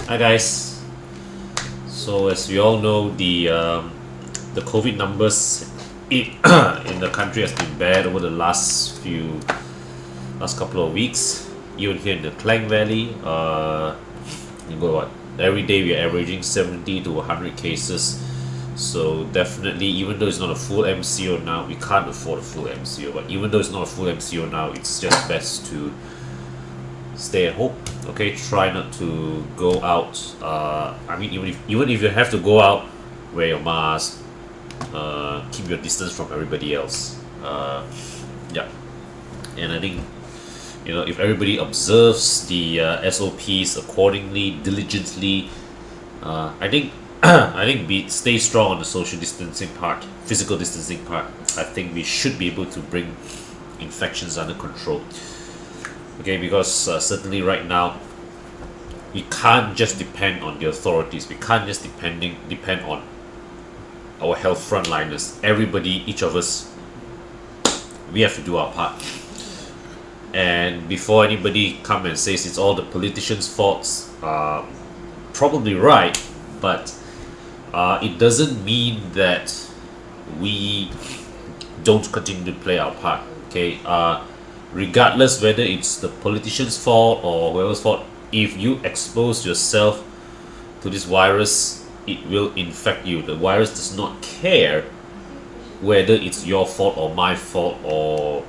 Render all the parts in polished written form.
Hi guys. So as we all know, the COVID numbers in the country has been bad over the last couple of weeks. Even here in the Klang Valley, you go what every day we are averaging 70 to 100 cases. So definitely, even though it's not a full MCO now, we can't afford a full MCO. But even though it's not a full MCO now, it's just best to stay at home. Okay, try not to go out. I mean, even if you have to go out, wear your mask. Keep your distance from everybody else. Yeah, and I think if everybody observes the SOPs accordingly, diligently, I think I think stay strong on the social distancing part, physical distancing part. I think we should be able to bring infections under control. Okay, because certainly right now we can't just depend on the authorities. We can't just depend on our health frontliners. Everybody, each of us, we have to do our part. And before anybody come and says it's all the politicians' faults, probably right, but it doesn't mean that we don't continue to play our part. Okay, regardless whether it's the politician's fault or whoever's fault, if you expose yourself to this virus, it will infect you. The virus does not care whether it's your fault or my fault or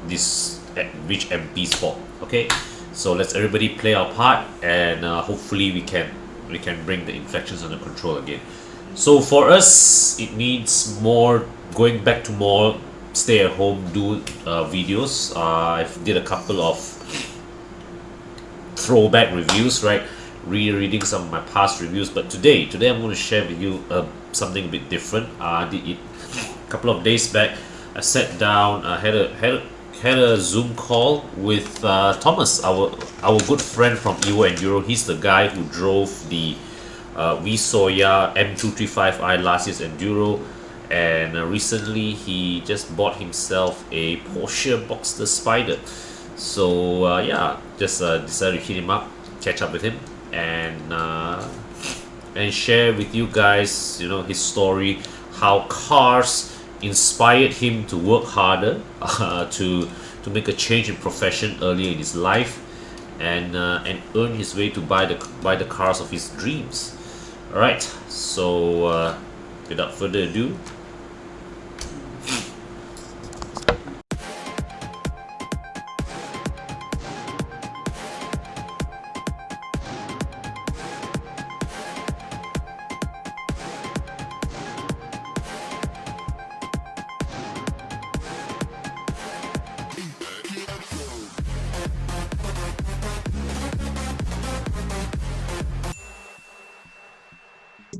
this rich MP's fault. Okay, so let's everybody play our part, and hopefully we can bring the infections under control again. So for us, it needs more going back to more stay at home do videos. I did a couple of throwback reviews, right? Rereading some of my past reviews, but today I'm going to share with you something a bit different. I did it a couple of days back. I sat down, I had a Zoom call with Thomas, our good friend from Evo Enduro. He's the guy who drove the Visoya M235i last year's Enduro, and recently he just bought himself a Porsche Boxster Spyder. So yeah, just decided to hit him up, catch up with him, and share with you guys, his story, how cars inspired him to work harder, to make a change in profession earlier in his life, and earn his way to buy the cars of his dreams. All right, so without further ado.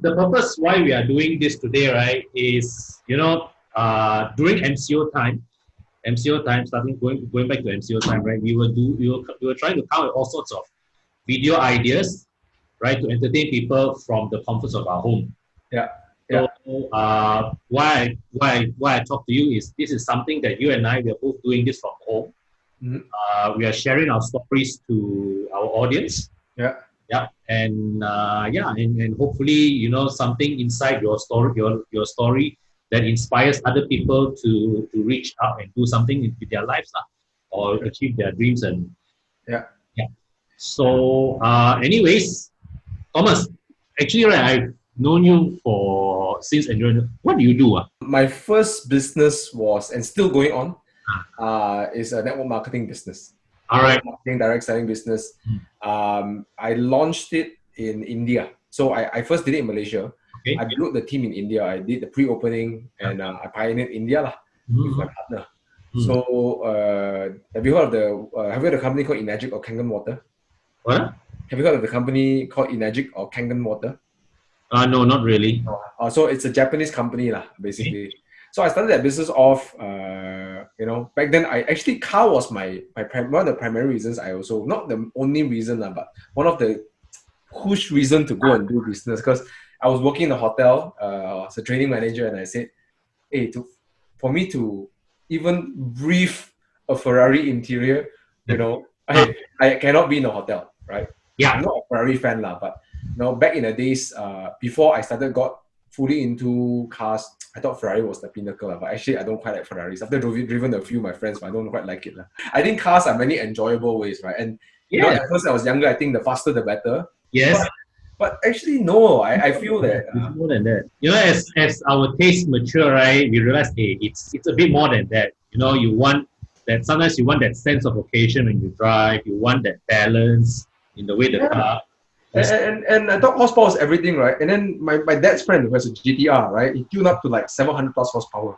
The purpose why we are doing this today, right, is during MCO time, starting going back to MCO time, right, we were trying to come with all sorts of video ideas, right, to entertain people from the comforts of our home. Yeah. So why I talk to you is this is something that you and I, we are both doing this from home. Mhm. We are sharing our stories to our audience. Yeah. Yeah, and and hopefully something inside your story that inspires other people to reach out and do something with their lives or achieve their dreams. And Yeah. yeah, so anyways, Thomas, actually, right, I've known you for since enjoying. What do you do? My first business was, and still going on, is a network marketing business. All right. Marketing, direct selling business. I launched it in India. So I first did it in Malaysia. Okay. I built the team in India. I did the pre-opening, and I pioneered India with my partner. So have you heard of the company called Enagic or Kangen Water? What? Have you heard of the company called Enagic or Kangen Water? No, not really. So it's a Japanese company basically. Okay. So I started that business off, back then car was one of the primary reasons. I also, not the only reason, but one of the push reason to go and do business, because I was working in a hotel, as a training manager, and I said, hey, for me to even breathe a Ferrari interior, I cannot be in a hotel, right? Yeah. I'm not a Ferrari fan lah, but back in the days, before I got fully into cars, I thought Ferrari was the pinnacle lah. But actually, I don't quite like Ferraris. After driven a few of my friends, but I don't quite like it lah. I think cars are many enjoyable ways, right? And at first I was younger, I think the faster the better. Yes. But actually, no, I feel that it's more than that. As our taste mature, right, we realize, hey, it's a bit more than that. You want that. Sometimes you want that sense of occasion when you drive. You want that balance in the way the car. And I thought horsepower was everything, right? And then my dad's friend who has a GTR, right? He tuned up to like 700 plus horsepower.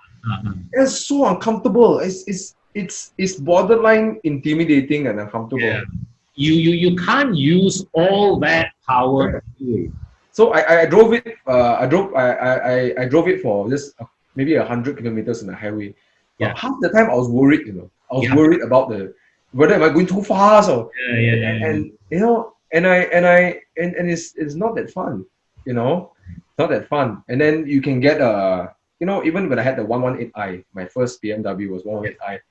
It's so uncomfortable. It's borderline intimidating and uncomfortable. Yeah. You can't use all that power. So I drove it. I drove it for just maybe 100 kilometers on the highway. Yeah. But half the time I was worried. I was worried about whether am I going too fast or and it's not that fun. Not that fun. And then you can get even when I had the 118i, my first BMW was 118i.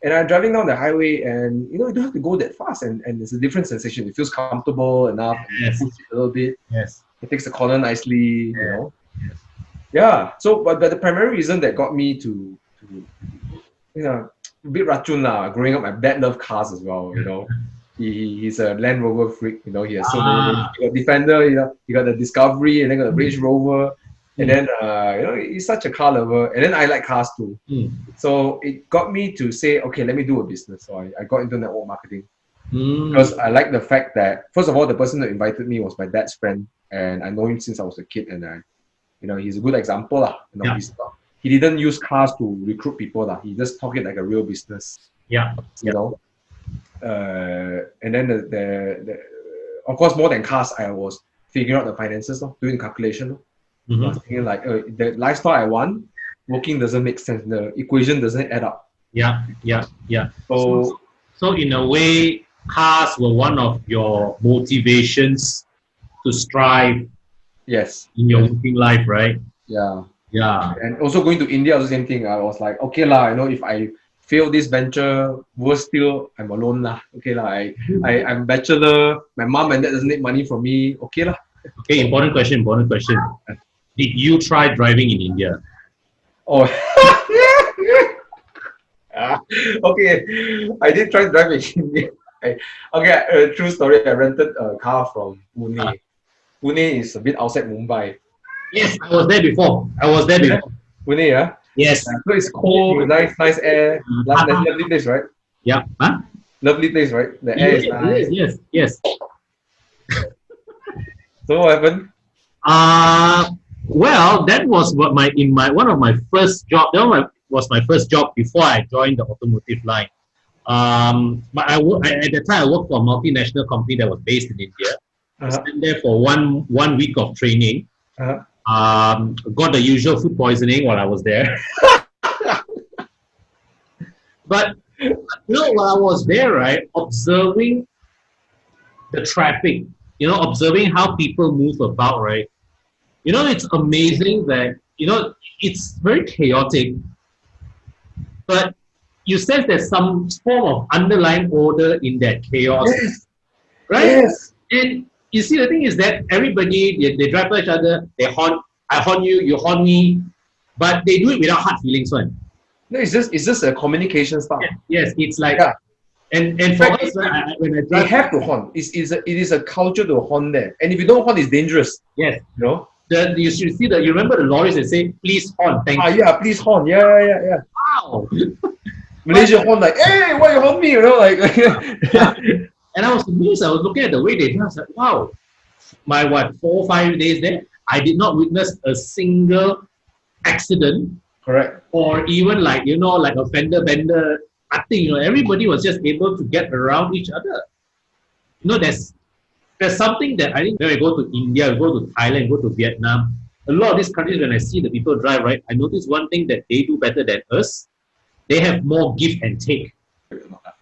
And I'm driving down the highway, and you don't have to go that fast, and it's a different sensation. It feels comfortable enough. Yes. Push it a little bit. Yes. It takes the corner nicely. Yes. Yeah. So, but the primary reason that got me to a bit racun lah. Growing up, my dad loved cars as well. He's a Land Rover freak. He has so many. He got Defender. He got the Discovery, and then got the Range Rover. And then, he's such a car lover. And then I like cars too. So it got me to say, okay, let me do a business. So I got into network marketing. Because I like the fact that, first of all, the person that invited me was my dad's friend. And I know him since I was a kid. And he's a good example lah. He didn't use cars to recruit people lah. He just talked it like a real business. Yeah. And then the of course, more than cars, I was figuring out the finances, doing the calculation. I was thinking like, the lifestyle I want, working doesn't make sense. The equation doesn't add up. Yeah. So in a way, cars were one of your motivations to strive. Yes. In your working life, right? Yeah. Yeah. And also going to India was the same thing. I was like, okay lah, if I fail this venture, worse still, I'm alone lah. Okay lah, I'm bachelor. My mom and dad doesn't need money from me. Okay lah. Okay, important question. Did you try driving in India? Oh, okay. I did try driving in India. True story. I rented a car from Pune. Pune is a bit outside Mumbai. Yes, I was there before. Pune, yeah? Yes. So it's cold, nice air. Lovely place, right? Yeah. Huh? Lovely place, right? The air is nice. Yes. So what happened? Well, that was one of my first job. That was my first job before I joined the automotive line. But at the time I worked for a multinational company that was based in India. I spent there for one week of training. Got the usual food poisoning while I was there. But while I was there, right, observing the traffic, observing how people move about, right. It's amazing that, it's very chaotic, but you sense there's some form of underlying order in that chaos. Yes. Right? Yes. And you see, the thing is that everybody, they drive by each other, they horn, I horn you, you horn me, but they do it without hard feelings, one. No, it's just a communication style. Yes, it's like, and for us, when I drive, they have to horn. It is a culture to horn there. And if you don't horn, it's dangerous. Yes. You should see you remember the lorries that say, please horn, thank you. Yeah, please horn. Yeah. Wow. Malaysia horn like, hey, why you horn me? And I was amazed. I was looking at the way they drive. I was like, wow. My 4 or 5 days there, I did not witness a single accident. Correct. Or even like a fender bender. I think everybody was just able to get around each other. There's something that I think when we go to India, we go to Thailand, go to Vietnam, a lot of these countries, when I see the people drive, right, I notice one thing that they do better than us. They have more give and take.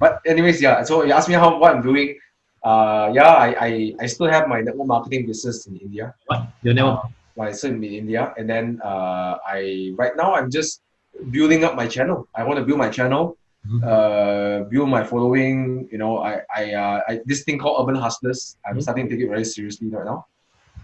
But anyways, so you asked me what I'm doing. I still have my network marketing business in India. What? Your network? I still in India, and then right now I'm just building up my channel. I want to build my channel. build my following. You know, I this thing called Urban Hustlers. I'm starting to take it very seriously right now.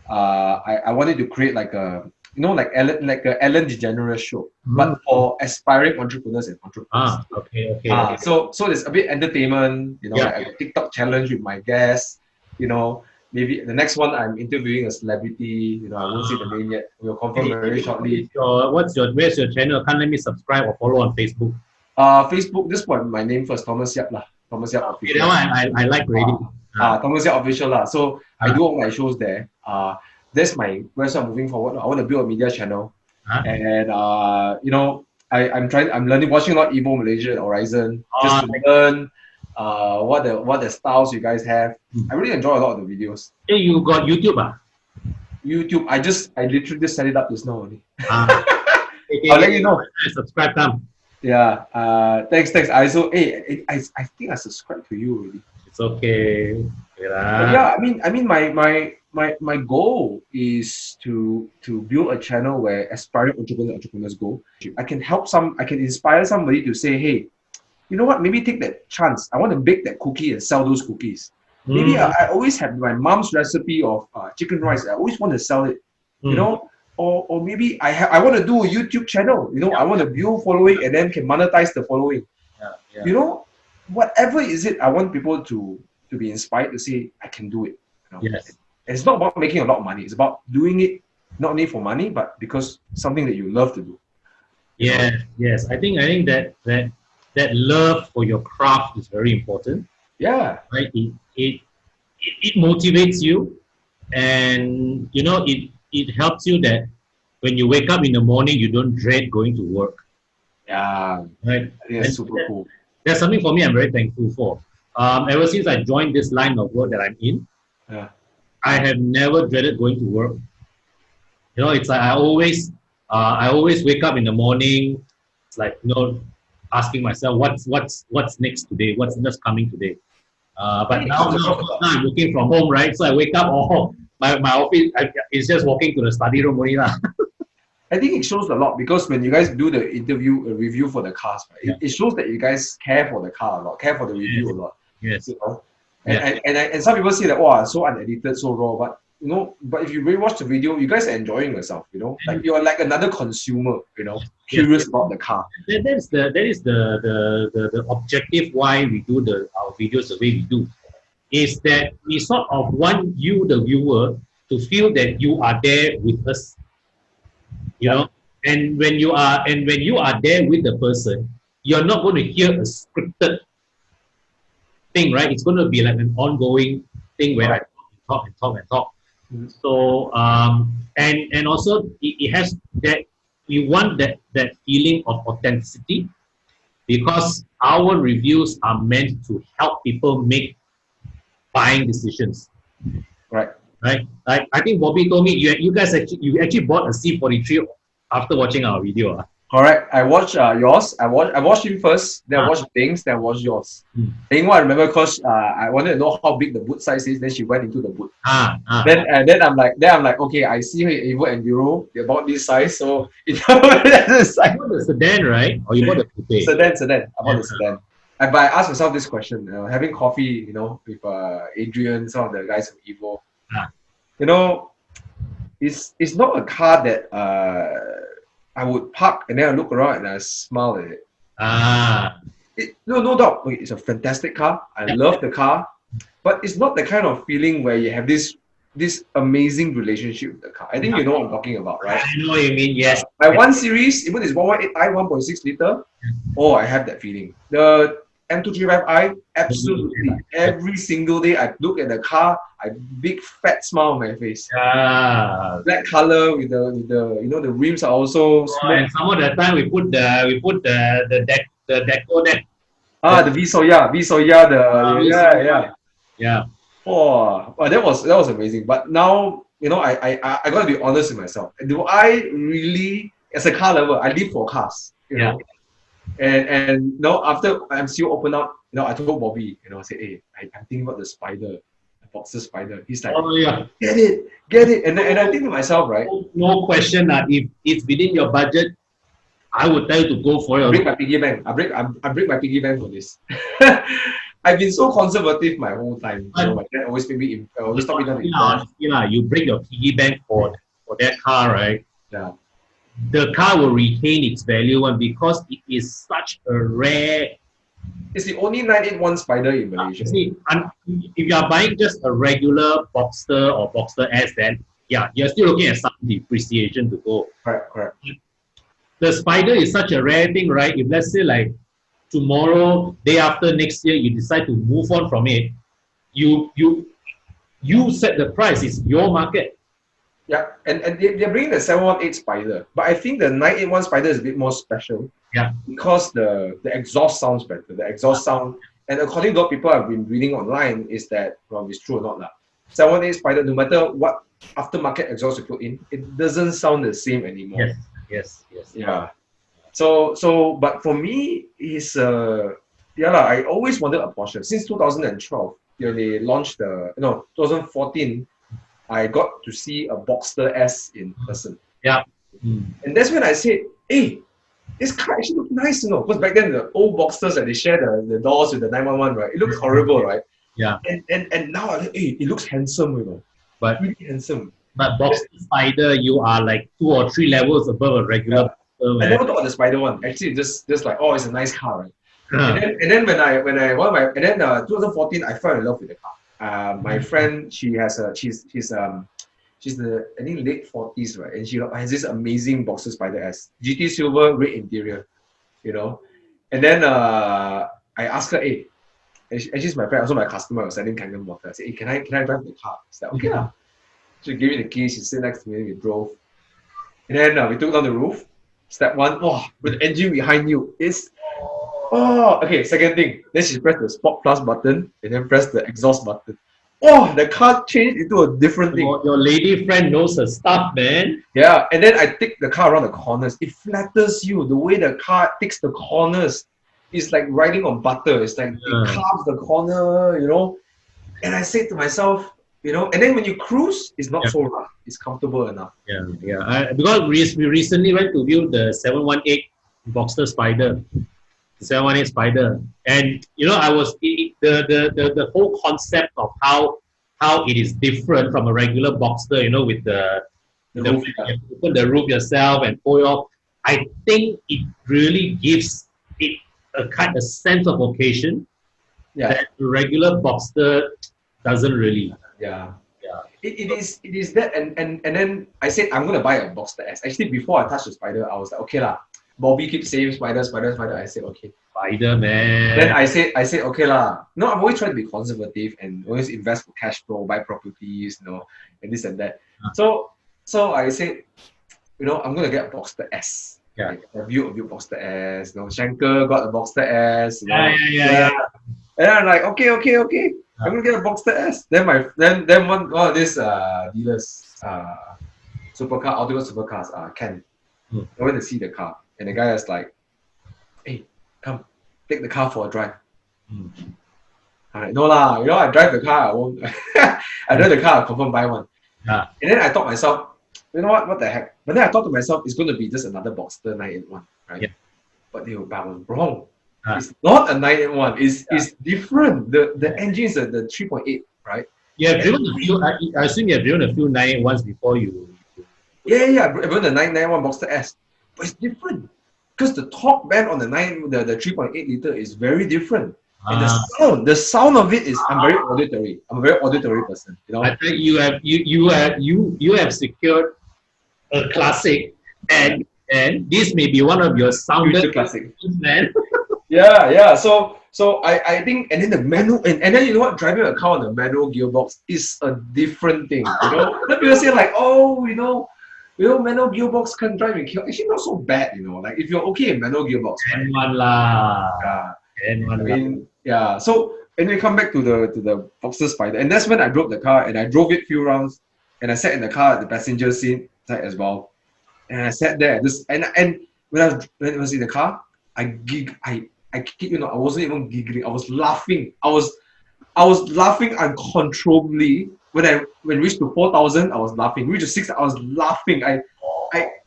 I wanted to create like a, you know, like Ellen DeGeneres show, but for aspiring entrepreneurs and entrepreneurs. Okay. So there's a bit entertainment, you know, Yeah. like a TikTok challenge with my guests, you know. Maybe the next one I'm interviewing a celebrity, you know, I won't say the name yet. We'll confirm very shortly. Where's your channel? Can't let me subscribe or follow on Facebook. Facebook, this one, my name first, Thomas Yap lah. Thomas Yap Okay, official. that one I like already. Thomas Yap official lah. So I do all my shows there. That's my where's I'm moving forward. I want to build a media channel, and you know, I'm learning, watching a lot Evo Malaysia and Horizon just to learn what the styles you guys have. I really enjoy a lot of the videos. Hey, you got YouTube YouTube, I literally just set it up just now only. Okay, I'll let you know. Subscribe them. Yeah. Thanks. I think I subscribed to you already. It's okay. Yeah, I mean my goal is to build a channel where aspiring entrepreneurs go. I can inspire somebody to say, hey, you know what, maybe take that chance. I want to bake that cookie and sell those cookies. Maybe I always have my mom's recipe of chicken rice. I always want to sell it, you know. Or maybe I want to do a YouTube channel, you know. I want to build following and then can monetize the following. You know, whatever is it, I want people to be inspired to say, I can do it. You know? Yes. It's not about making a lot of money. It's about doing it not only for money, but because something that you love to do. Yes. I think that love for your craft is very important. Yeah. Right. It motivates you, and you know it helps you that when you wake up in the morning, you don't dread going to work. Yeah. Right. I think that's super cool. That's something for me I'm very thankful for. Ever since I joined this line of work that I'm in, I have never dreaded going to work. You know, it's like I always wake up in the morning. It's like, you know, asking myself what's next today, what's next coming today. But now I'm working from home, right? So I wake up, my office is just walking to the study room only lah. I think it shows a lot because when you guys do the review for the cars, right, it shows that you guys care for the car a lot, care for the review a lot. Yes. You know? And some people say that, oh, so unedited, so raw, but you know, but if you really watch the video, you guys are enjoying yourself, you know, like you're like another consumer, you know, curious about the car. That is the objective why we do our videos the way we do, is that we sort of want you, the viewer, to feel that you are there with us, you know, and when you are there with the person, you're not going to hear a scripted thing, right? It's going to be like an ongoing thing where I talk. So and also it has that, we want that feeling of authenticity, because our reviews are meant to help people make buying decisions. Right. Like I think Bobby told me you guys actually bought a C43 after watching our video. Correct. I watched yours. I watched him first. Then I watched Bing's. Then I watched yours. Bing, I remember because I wanted to know how big the boot size is. Then she went into the boot. Then I'm like, okay, I see her Evo Enduro. They're about this size, so you know that's the size. You bought the sedan, right? Or you bought the coupe? Sedan. I bought the sedan. But I asked myself this question. Having coffee, you know, with Adrian, some of the guys from Evo. You know, it's not a car that I would park and then I look around and I smile at it. No doubt. It's a fantastic car. I love the car, but it's not the kind of feeling where you have this amazing relationship with the car. I think you know what I'm talking about, right? I know what you mean. Yes. My 1 Series, even this 118i 1.6 liter. Oh, I have that feeling. The M235i, absolutely. Every single day I look at the car, I big fat smile on my face. Black color with the you know, the rims are also smooth. And some of the time we put the deco there. The Visoya, yeah. Oh, that was amazing. But now, you know, I gotta be honest with myself. Do I really, as a car lover, I live for cars, you know? And you know, after MCO opened up, you know, I told Bobby, you know, I said, hey, I'm thinking about the Spyder, the Boxster Spyder. He's like, get it. And I think to myself, right? No question. If it's within your budget, I would tell you to go for I it. break my piggy bank. I break my piggy bank for this. I've been so conservative my whole time. You know, my dad always made me always taught me not to invest. Honestly, you break your piggy bank for that car, right? Yeah. The car will retain its value one because it is such a rare. It's the only 981 Spyder in Malaysia. See, if you are buying just a regular Boxster or Boxster S, then yeah, you're still looking at some depreciation to go. Correct. The Spyder is such a rare thing, right? If let's say like tomorrow, day after next year, you decide to move on from it, you set the price. It's your market. Yeah, and they're bringing the 718 Spyder, but I think the 981 Spyder is a bit more special. Yeah. Because the exhaust sounds better. The exhaust sound, and according to what people have been reading online, is that, well, it's true or not lah. 718 Spyder, no matter what aftermarket exhaust you put in, it doesn't sound the same anymore. Yes. Yeah. So, but for me, is I always wanted a Porsche since 2012. They launched 2014. I got to see a Boxster S in person. Yeah. And that's when I said, hey, this car actually looks nice, because back then the old Boxsters that they share the doors with the 911, right? It looks horrible, right? Yeah. And now, hey, it looks handsome, But really handsome. But Boxster Spyder, you are like 2 or 3 levels above a regular Boxster. I never thought of the Spyder one. Actually, just like, oh, it's a nice car, right? And then when I 2014, I fell in love with the car. My friend, she's the I think late 40s, right? And she has this amazing Boxster Spyder S, GT silver, red interior, And then I asked her, hey, and she's my friend, also my customer, was selling Kangen water. I said, hey, can I drive the car? She's like, okay lah. She gave me the keys. She sat next to me. We drove, and then we took down the roof. Step one, with the engine behind you, okay. Second thing, then she pressed the Sport Plus button and then pressed the exhaust button. The car changed into a different thing. Your lady friend knows her stuff, man. Yeah, and then I take the car around the corners. It flatters you. The way the car takes the corners is like riding on butter. It's like it carves the corner, And I said to myself, and then when you cruise, it's not so rough. It's comfortable enough. Yeah. Because we recently went to view the 718 Boxster Spyder. 718 Spyder, and I was the whole concept of how it is different from a regular Boxster, with the roof, you open the roof yourself and pull it off. I think it really gives it a sense of occasion that the regular Boxster doesn't really. Yeah. It is that, and then I said I'm gonna buy a Boxster S. Actually, before I touched the Spyder, I was like, okay lah. Bobby keeps saying Spyder. I said, okay. Spyder, man. Then I said, okay lah. No, I'm always trying to be conservative and always invest for cash flow, buy properties, and this and that. So I said, I'm gonna get a Boxster S. Yeah. A view Boxster S. Schenker got a Boxster S. Yeah. And I'm like, okay. I'm gonna get a Boxster S. Then one of these dealers, supercar, auto supercars, Ken. I went to see the car. And the guy was like, hey, come, take the car for a drive. I'm like, no lah, I drive the car, I won't. I drive the car, I'll confirm buy one. Yeah. And then I thought myself, you know what the heck? But then I thought to myself, it's going to be just another Boxster 981, right? Yeah. But I was wrong. It's not a 981, it's different. The engine is the 3.8, right? You have driven a few, I assume you have driven a few 981s before you. Yeah, I've driven the 991 Boxster S. But it's different because the torque band on the 3.8 liter is very different, and the sound of it is. I'm very auditory. I'm a very auditory person. I think you have secured a classic, and this may be one of your sounded classic, man. Yeah. So I think, and then the manual, and then you know what, driving a car on the manual gearbox is a different thing. People say like, manual gearbox can drive and kill. Actually, not so bad, Like if you're okay in manual gearbox, right? So and then come back to the Boxster Spyder, and that's when I drove the car and I drove it few rounds, and I sat in the car at the passenger seat side as well, and I sat there. And when I was in the car, I kid you not, I wasn't even giggling. I was laughing. I was laughing uncontrollably. When reached to 4,000, I was laughing. Reached to 6,000, I was laughing.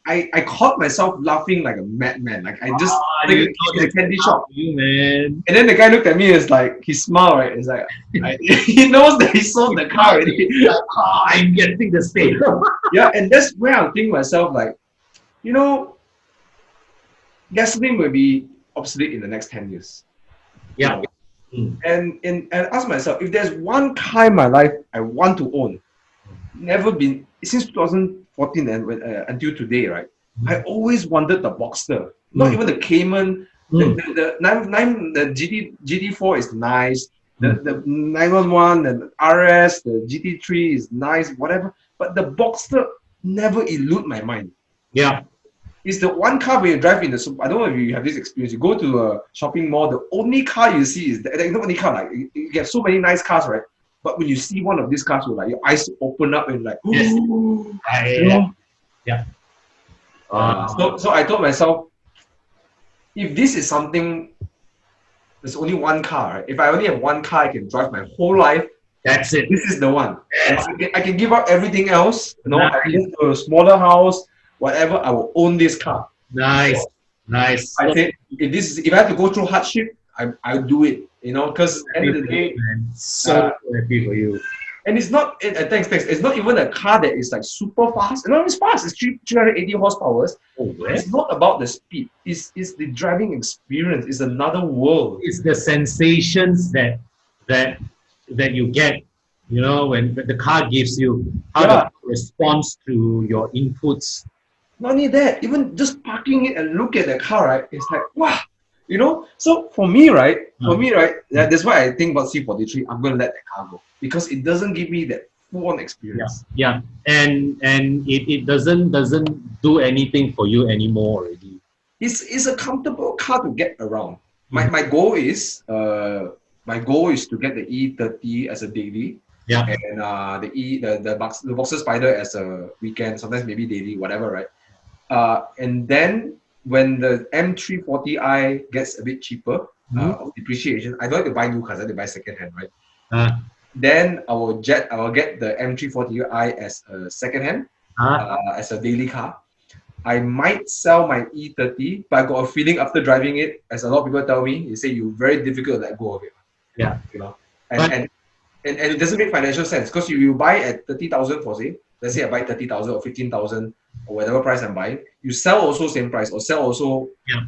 I caught myself laughing like a madman. Like I just like you in a candy shop. you, man. And then the guy looked at me. It's like he smiled. Right? It's like he knows that he sold the car already. I'm getting the same. Yeah, and that's where I'm thinking myself like, you know, gasoline will be obsolete in the next 10 years. Yeah. And ask myself, if there's one car in my life I want to own, never been since 2014 and until today, right? I always wanted the Boxster, not even the Cayman. The GT4 is nice. The 911, the RS, the GT3 is nice, whatever. But the Boxster never elude my mind. Yeah. It's the one car when you drive in the. I don't know if you have this experience. You go to a shopping mall, the only car you see is the only car. Like you get so many nice cars, right? But when you see one of these cars, like your eyes open up and like, Yes. ooh, Yeah. So I told myself, if this is something, there's only one car. Right? If I only have one car, I can drive my whole life. That's it. This is the one. I can give up everything else. You know, Nice. I move to a smaller house, whatever. I will own this car. Nice. Nice. I said, if I have to go through hardship, I'll do it. You know, because at the end of the day, man. So happy for you. and it's not. Thanks. It's not even a car that is like super fast. No, it's fast. It's 380 horsepower. It's not about the speed. It's the driving experience. It's another world. It's the sensations that you get, you know, when the car gives you, how the car responds to your inputs. Not only that, even just parking it and look at the car, right? It's like, wow, you know. So for me, right, that's why I think about C43. I'm gonna let that car go because it doesn't give me that full-on experience. Yeah, and it doesn't do anything for you anymore already. It's a comfortable car to get around. My goal is to get the E30 as a daily. Yeah. And the Boxster Spyder as a weekend, sometimes maybe daily, whatever, right? And then when the M340i gets a bit cheaper of depreciation, I don't like to buy new cars, I like to buy second hand, right? Then I will get the M340i as a second hand, as a daily car. I might sell my E30, but I got a feeling after driving it, as a lot of people tell me, they say you're very difficult to let go of it. Yeah. You know, and it doesn't make financial sense because you buy at 30,000 for say, let's say I buy 30,000 or 15,000 or whatever price I'm buying, you sell also same price or sell also. Yeah.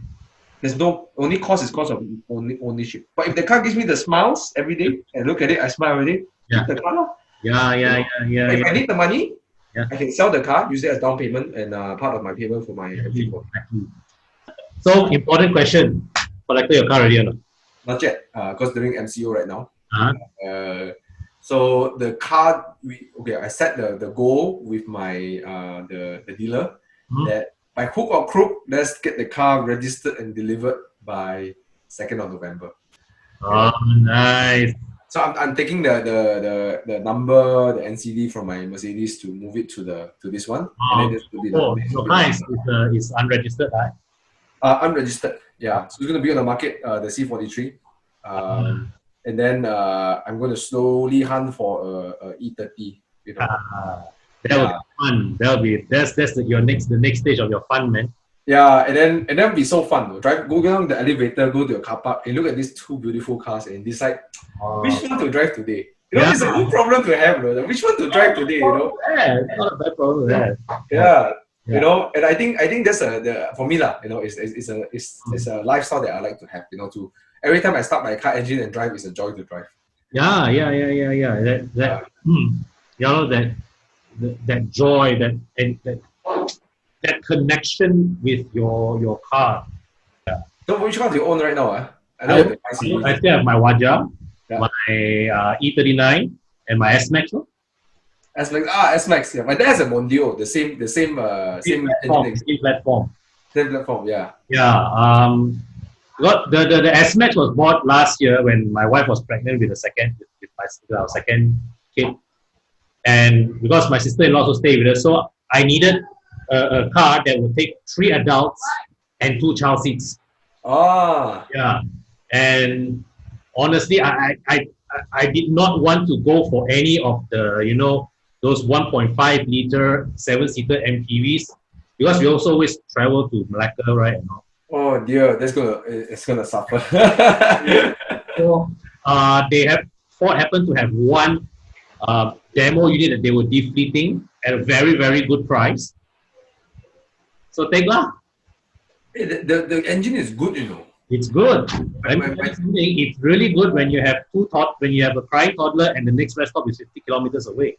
There's no only cost is cost of ownership. But if the car gives me the smiles every day and look at it, I smile every day. Yeah. The car. Yeah. If I need the money, Yeah. I can sell the car, use it as down payment and part of my payment for my vehicle. So important question: collected your car already or not? Not yet, because doing MCO right now. Uh-huh. So the car, I set the goal with my the dealer that by hook or crook, let's get the car registered and delivered by 2nd of November. Oh, nice. So I'm taking the number, the NCD from my Mercedes to move it to this one. And then just put it your car is unregistered, right? Unregistered, yeah. So it's going to be on the market, the C43. And then I'm going to slowly hunt for a E30. You know. That would be fun. That's the next stage of your fun, man. Yeah, and then it'll be so fun. Go down the elevator, go to a car park, and look at these two beautiful cars and decide which one to drive today. You know, it's a good problem to have, bro. Which one to drive today? You know. Yeah, it's not a bad problem with that. Yeah. You know, and I think that's for me lah. You know, it's a lifestyle that I like to have. You know, to every time I start my car engine and drive, it's a joy to drive. Yeah. That joy, that connection with your car. Yeah. So which car do you own right now? I still have my Waja, my E39, and my S-Max. S-Max. Yeah, my dad has a Mondio, the same platform. Same platform, yeah. Yeah. The S-Max was bought last year when my wife was pregnant with our second kid, and because my sister-in-law also stayed with us, so I needed a car that would take 3 adults and 2 child seats. Yeah, and honestly, I did not want to go for any of the those 1.5 liter 7-seater MPVs because we also always travel to Malacca, right? And all. Oh dear, it's gonna suffer. So Ford happened to have one demo unit that they were defleeting at a very, very good price. So take lah. The engine is good, you know. It's good. It's really good when you have when you have a crying toddler and the next rest stop is 50 kilometers away.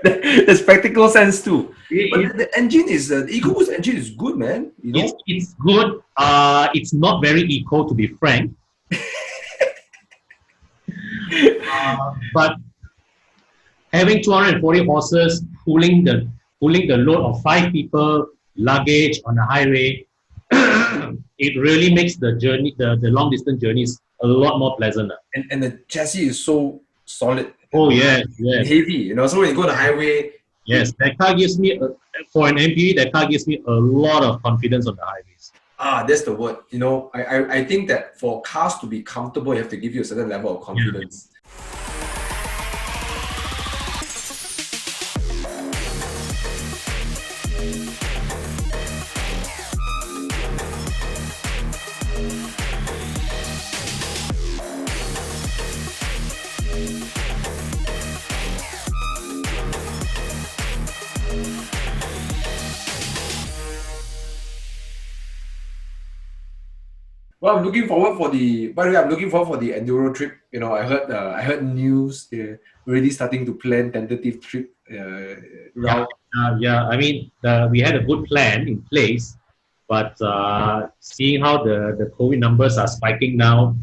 There's practical sense too. But the engine is the EcoBoost engine is good, man. You know? It's good. It's not very eco, to be frank. But having 240 horses pulling the load of 5 people, luggage on the highway, it really makes the journey, the long distance journeys, a lot more pleasant. And the chassis is so solid. Oh yes, yes. Heavy, you know. So when you go on the highway, yes, that car gives me for an MPV. That car gives me a lot of confidence on the highways. That's the word. You know, I think that for cars to be comfortable, you have to give you a certain level of confidence. Well, I'm looking forward for the. By the way, I'm looking forward for the enduro trip. You know, I heard news they're already starting to plan tentative trip route. Yeah. I mean, we had a good plan in place, but seeing how the COVID numbers are spiking now,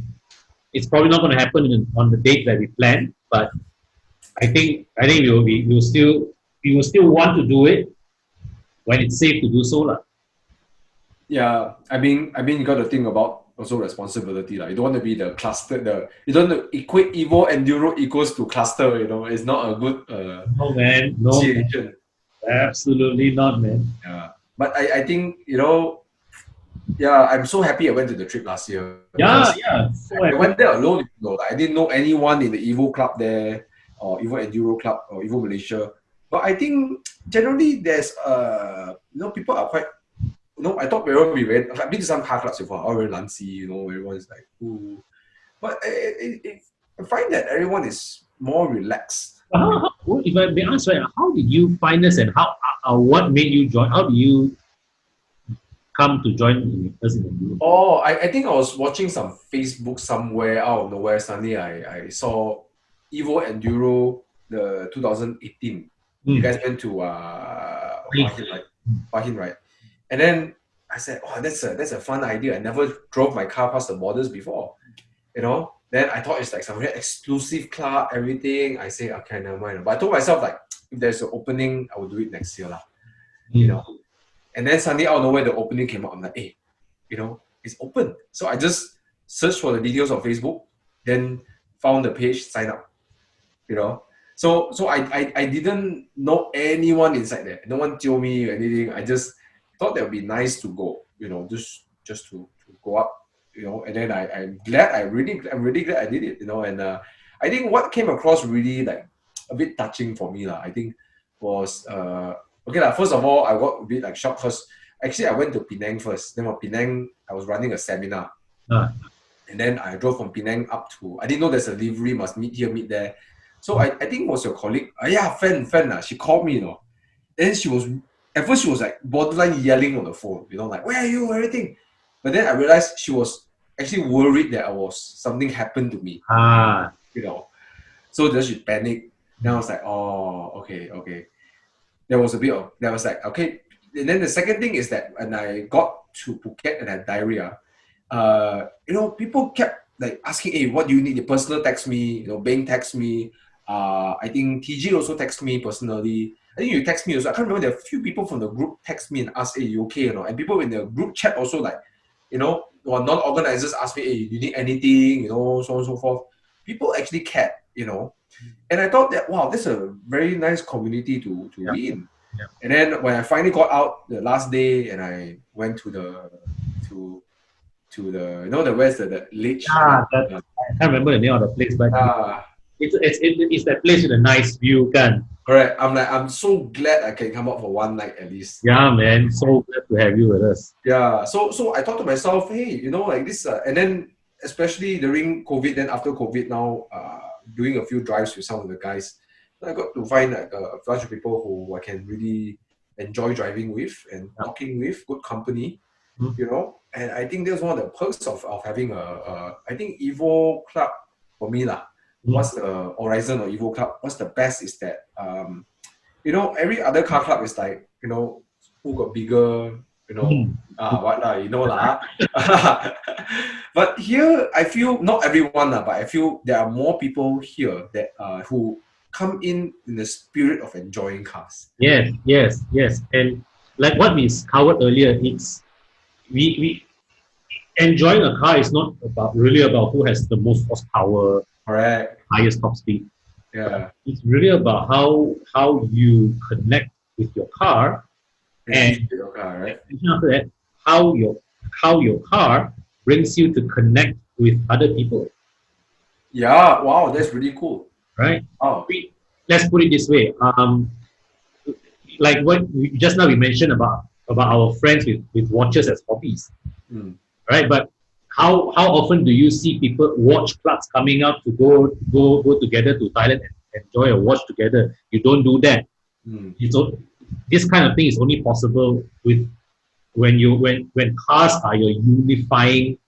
it's probably not going to happen on the date that we planned. But I think we will still want to do it when it's safe to do so, lah. Yeah, I mean, you got to think about also responsibility. Like, you don't want to be the cluster. You don't want to equate Evo Enduro equals to cluster. You know, it's not a good no, man. No, situation. Absolutely not, man. Yeah, but I think, you know, yeah, I'm so happy I went to the trip last year. Yeah. So I went there alone. You know, I didn't know anyone in the Evo club there, or Evo Enduro club, or Evo Malaysia. But I think generally there's you know, people are quite. No, I thought everyone would be very. I've been to some car clubs before, all very lancy, you know, everyone's like, ooh. But I find that everyone is more relaxed. If I may ask, right, how did you find us and what made you join? How do you come to join us in the group? Oh, I think I was watching some Facebook somewhere out of nowhere. Suddenly I saw Evo Enduro, the 2018. You guys went to Bahin, right? And then I said, oh, that's a fun idea. I never drove my car past the borders before, you know. Then I thought it's like some very exclusive club, everything. I say, okay, never mind. But I told myself, like, if there's an opening, I will do it next year, you know. And then suddenly out of nowhere, the opening came out. I'm like, hey, you know, it's open. So I just searched for the details on Facebook, then found the page, sign up, you know. So I didn't know anyone inside there. No one told me or anything. I just thought that would be nice to go, you know, just to go up, you know. And then I'm really glad I did it, you know. And I think what came across really like a bit touching for me, I think was okay, first of all, I got a bit like shocked because actually I went to Penang first. Then from Penang, I was running a seminar. And then I drove from Penang up to, I didn't know there's a livery, must meet here, meet there. So I think it was your colleague. Fan, she called me, you know. Then at first she was like borderline yelling on the phone, you know, like, where are you, everything. But then I realized she was actually worried that something happened to me, you know. So then she panicked. Then I was like, oh, okay. There was like, okay. And then the second thing is that when I got to Phuket and had diarrhea, you know, people kept like asking, hey, what do you need? The personal text me, you know, Bing text me. I think TG also text me personally. I think you text me also. I can't remember. There are a few people from the group text me and ask, hey, you okay? You know, and people in the group chat also like, you know, or non-organizers ask me, hey, you need anything? You know, so on and so forth. People actually cared, you know. And I thought that, wow, this is a very nice community to be in. Yeah. And then when I finally got out the last day and I went to the you know, where's the lake? I can't remember the name of the place, but it's that place with a nice view, kan? Correct. I'm so glad I can come out for one night at least. Yeah, man. So glad to have you with us. Yeah. So I thought to myself, hey, like this, and then especially during COVID, then after COVID now, doing a few drives with some of the guys, I got to find like a bunch of people who I can really enjoy driving with and talking with, good company, And I think that's one of the perks of having I think Evo Club for me lah. What's the Horizon or Evo Club? What's the best is that every other car club is like who got bigger, what lah, lah. But here I feel not everyone lah, but I feel there are more people here that who come in the spirit of enjoying cars. Yes. And like what we covered earlier, it's we enjoying a car is not really about who has the most horsepower, correct, highest top speed. Yeah, it's really about how you connect with your car, and your car, right? After that, how your car brings you to connect with other people. Yeah, wow, that's really cool. Right? Oh, let's put it this way. Like what just now we mentioned about our friends with watches as hobbies, right? But how often do you see people watch clubs coming up to go together to Thailand and enjoy a watch together? You don't do that. This kind of thing is only possible with when cars are your unifying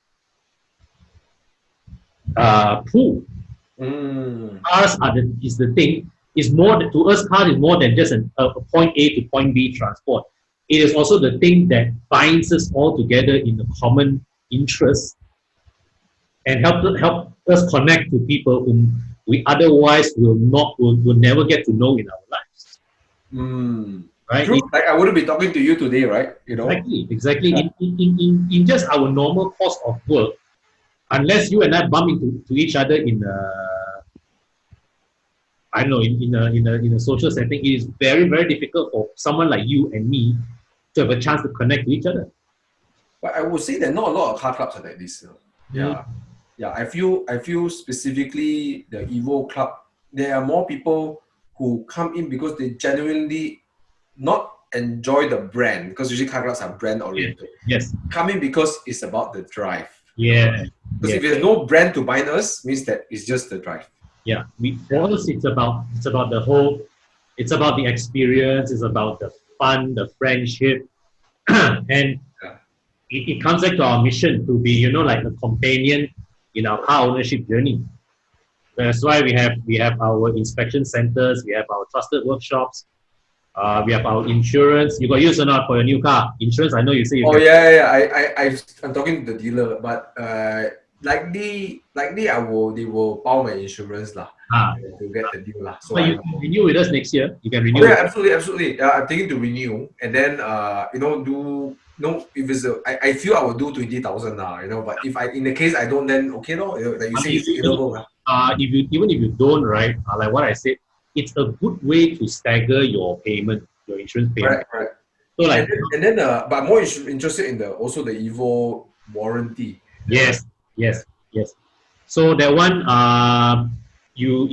pool. Cars is the thing. Is more to us, car is more than just a point A to point B transport. It is also the thing that binds us all together in a common interest and help us connect to people whom we otherwise will never get to know in our lives. Right? True. Like I wouldn't be talking to you today, right? Exactly. Yeah. In just our normal course of work, unless you and I bump into each other in in a social setting, it is very, very difficult for someone like you and me to have a chance to connect to each other. But I would say that not a lot of car clubs are like this. Yeah. I feel specifically the Evo Club, there are more people who come in because they genuinely not enjoy the brand, because usually car clubs are brand oriented. Yes. Come in because it's about the drive. Yeah. Because if there's no brand to bind us, means that it's just the drive. Yeah, for us, it's about the whole. It's about the experience. It's about the fun, the friendship, and it comes back to our mission to be, like a companion in our car ownership journey. That's why we have our inspection centers. We have our trusted workshops. We have our insurance. You got use or not for your new car insurance? I know you say you. I'm talking to the dealer, but likely they will buy my insurance lah. To get the deal lah. So but you can renew with us next year. You can renew. Oh, yeah, absolutely. I'm thinking to renew, and then if it's I feel I will do 20,000 now. But if in the case I don't, then okay no. Like you say, it's available. Even if you don't, right? Like what I said, it's a good way to stagger your payment, your insurance payment. Right. So like, and then but I'm more interested in the Evo warranty. Yes. So that one, you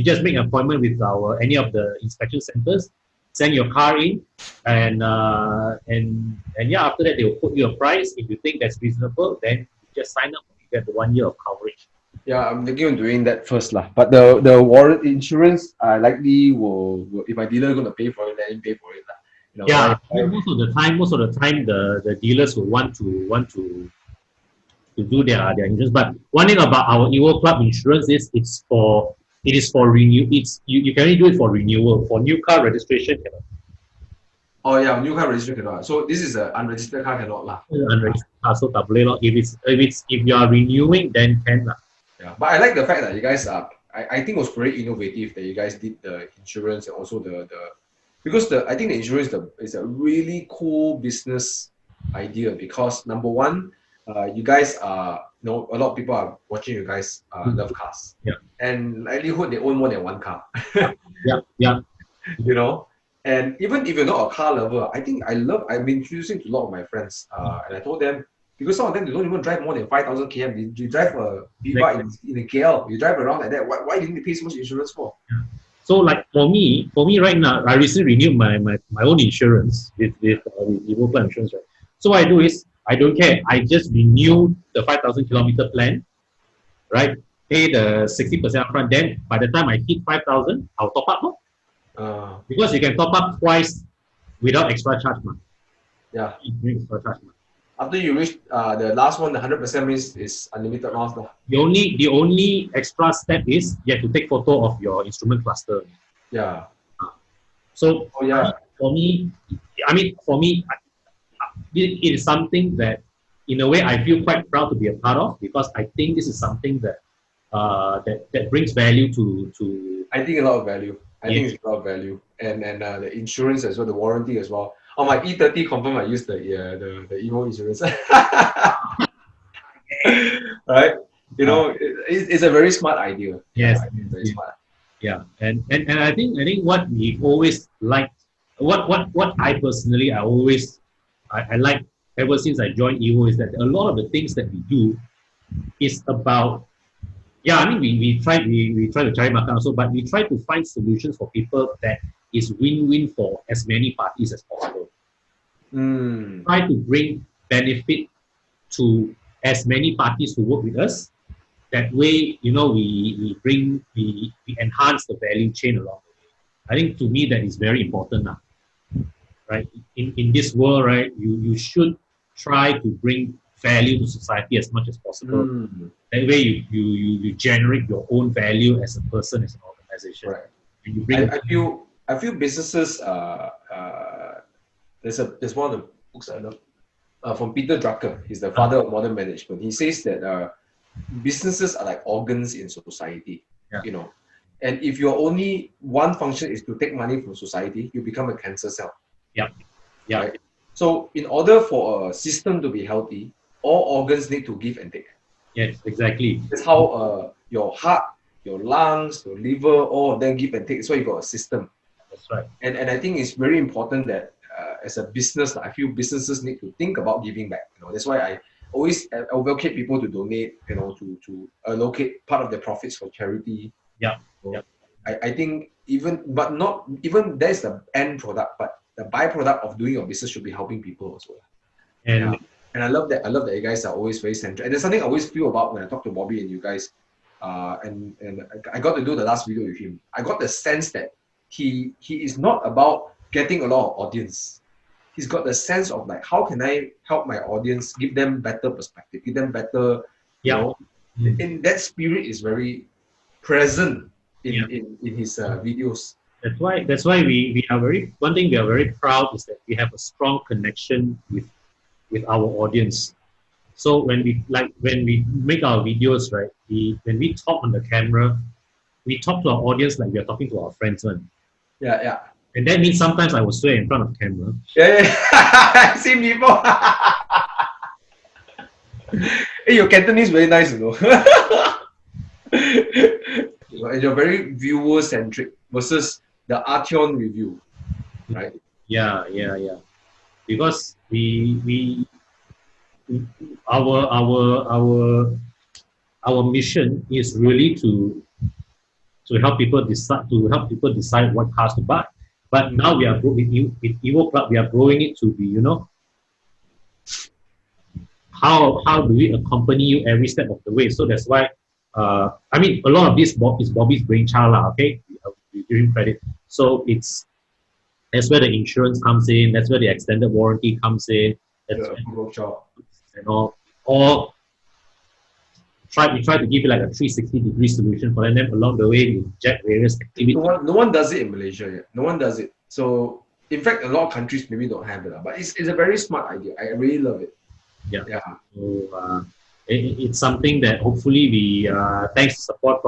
just make an appointment with any of the inspection centers, send your car in, and after that they will put you a price. If you think that's reasonable, then you just sign up. You get the 1 year of coverage. Yeah, I'm thinking of doing that first lah. But the warranty insurance, I likely will if my dealer is going to pay for it, let him pay for it lah. Most of the time, the dealers will want to do their insurance. But one thing about our Evo Club insurance is it is for renew. You can only do it for renewal. For new car registration cannot. Oh yeah, new car registration cannot. So this is an unregistered car cannot lah. Unregistered car, so double lah. If you are renewing, then can lah. Yeah, but I like the fact that you guys are. I think it was very innovative that you guys did the insurance and also because I think the insurance is a really cool business idea, because number one, you guys are, a lot of people are watching you guys love cars. Yeah. And likelihood they own more than one car. Yeah. And even if you're not a car lover, I think I've been introducing to a lot of my friends, and I told them, because some of them, they don't even drive more than 5,000 km. You drive a Viva in KL, you drive around like that. Why didn't you pay so much insurance for? So like for me right now, I recently renewed my own insurance with Evo Plan Insurance, right? So what I do is I don't care. I just renew the 5,000 kilometer plan, right? Pay the 60% upfront. Then by the time I hit 5,000, I'll top up more. Because you can top up twice without extra charge, man. Yeah. Extra charge, man. After you reach the last one, the 100% means is unlimited miles. The only extra step is you have to take photo of your instrument cluster. Yeah. So yeah. for me, it is something that, in a way, I feel quite proud to be a part of, because I think this is something that that brings value to. I think a lot of value. I Yes. think it's a lot of value, and the insurance as well, the warranty as well. On my E30, confirm I use the Evo insurance. Right? You know, it's a very smart idea. Yes. Yeah, very smart. Yeah, and I think what we always like, what I personally I like ever since I joined Evo, is that a lot of the things that we do is about, yeah, I mean, we try to try market also, but we try to find solutions for people that is win-win for as many parties as possible. Try to bring benefit to as many parties who work with us. That way, you know, we enhance the value chain along the way. I think, to me, that is very important now, right? In this world, right, you should try to bring value to society as much as possible. That way, you generate your own value as a person, as an organization. Right. And you bring. I feel businesses. There's one of the books I love from Peter Drucker. He's the father of modern management. He says that businesses are like organs in society. Yeah. You know, and if your only one function is to take money from society, you become a cancer cell. Yeah. Yeah. Right? So in order for a system to be healthy, all organs need to give and take. Yes, exactly. That's how your heart, your lungs, your liver, all of them give and take. That's why you got a system. That's right. And I think it's very important that as a business, I feel businesses need to think about giving back. You know, that's why I always advocate people to donate. You know, to allocate part of their profits for charity. Yeah. So I think but not even that's the end product, but the byproduct of doing your business should be helping people as well. And and I love that you guys are always very central. And there's something I always feel about when I talk to Bobby and you guys. And I got to do the last video with him. I got the sense that he is not about getting a lot of audience. He's got the sense of like, how can I help my audience, give them better perspective, give them better, you know. And that spirit is very present in his videos. That's why we are one thing we are very proud is that we have a strong connection with our audience. So when we make our videos, right, when we talk on the camera, we talk to our audience like we are talking to our friends, man. Yeah. And that means sometimes I will swear in front of camera. Yeah. I've seen before. Hey, your Cantonese very nice, you know. And you're very viewer-centric versus the Artion review, right? Yeah. Because our mission is really to help people decide what cars to buy. But now we are with Evo Club, we are growing it to be, you know, how do we accompany you every step of the way? So that's why I mean, a lot of this is Bobby's brainchild, okay? We give him credit. So that's where the insurance comes in. That's where the extended warranty comes in. That's and all. Or we try to give you like a 360-degree solution for them. Along the way, we inject various activities. No one does it in Malaysia yet. No one does it. So in fact, a lot of countries maybe don't have it, but it's a very smart idea. I really love it. Yeah. So it's something that hopefully we, thanks to support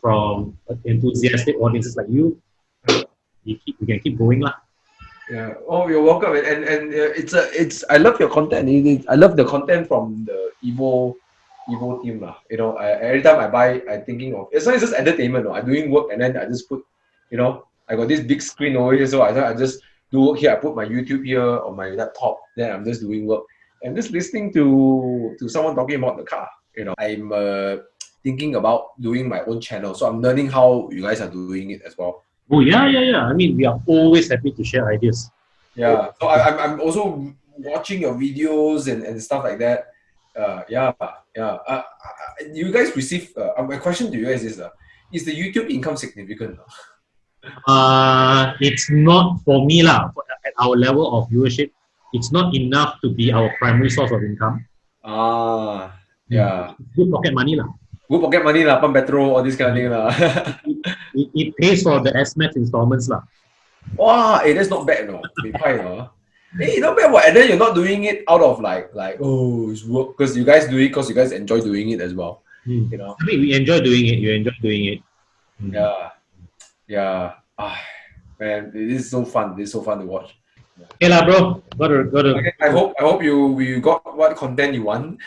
from enthusiastic audiences like you, we can keep going lah. Yeah. Oh, you're welcome. And it's I love your content. I love the content from the Evo team lah. You know, every time I buy, I'm thinking of it's not just entertainment. No, I'm doing work and then I just put, you know, I got this big screen over here, so I just do work here. I put my YouTube here on my laptop. Then I'm just doing work and just listening to someone talking about the car. You know, I'm thinking about doing my own channel. So I'm learning how you guys are doing it as well. Oh yeah, yeah, yeah. I mean, we are always happy to share ideas. Yeah. So I'm also watching your videos and stuff like that. Yeah. You guys receive. My question to you guys is the YouTube income significant? It's not for me lah. At our level of viewership, it's not enough to be our primary source of income. Yeah. It's good pocket money lah. Good pocket money lah, pump petrol, all this kind of thing lah. It pays for the S-Max installments lah. Wow, that's not bad, no. Hey, not bad. What? And then you're not doing it out of like oh, it's work, because you guys do it because you guys enjoy doing it as well. You know. I mean, we enjoy doing it. You enjoy doing it. Yeah. Man, this is so fun. This is so fun to watch. Okay lah, bro. Gotta. Okay, I hope you got what content you want.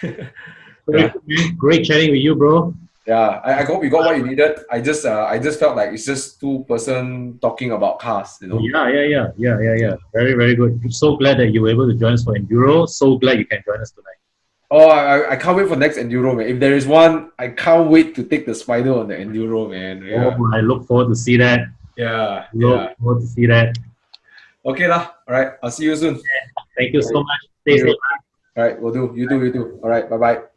Great chatting with you, bro. Yeah, I hope you got what you needed. I just felt like it's just two-person talking about cars, you know. Yeah. Very, very good. I'm so glad that you were able to join us for Enduro. So glad you can join us tonight. Oh, I can't wait for next Enduro, man. If there is one, I can't wait to take the Spyder on the Enduro, man. Yeah. Oh, I look forward to see that. Yeah. Look forward to see that. Okay lah. All right. I'll see you soon. Thank you so much. Stay safe. All right. We'll do. You do. All right. Bye-bye.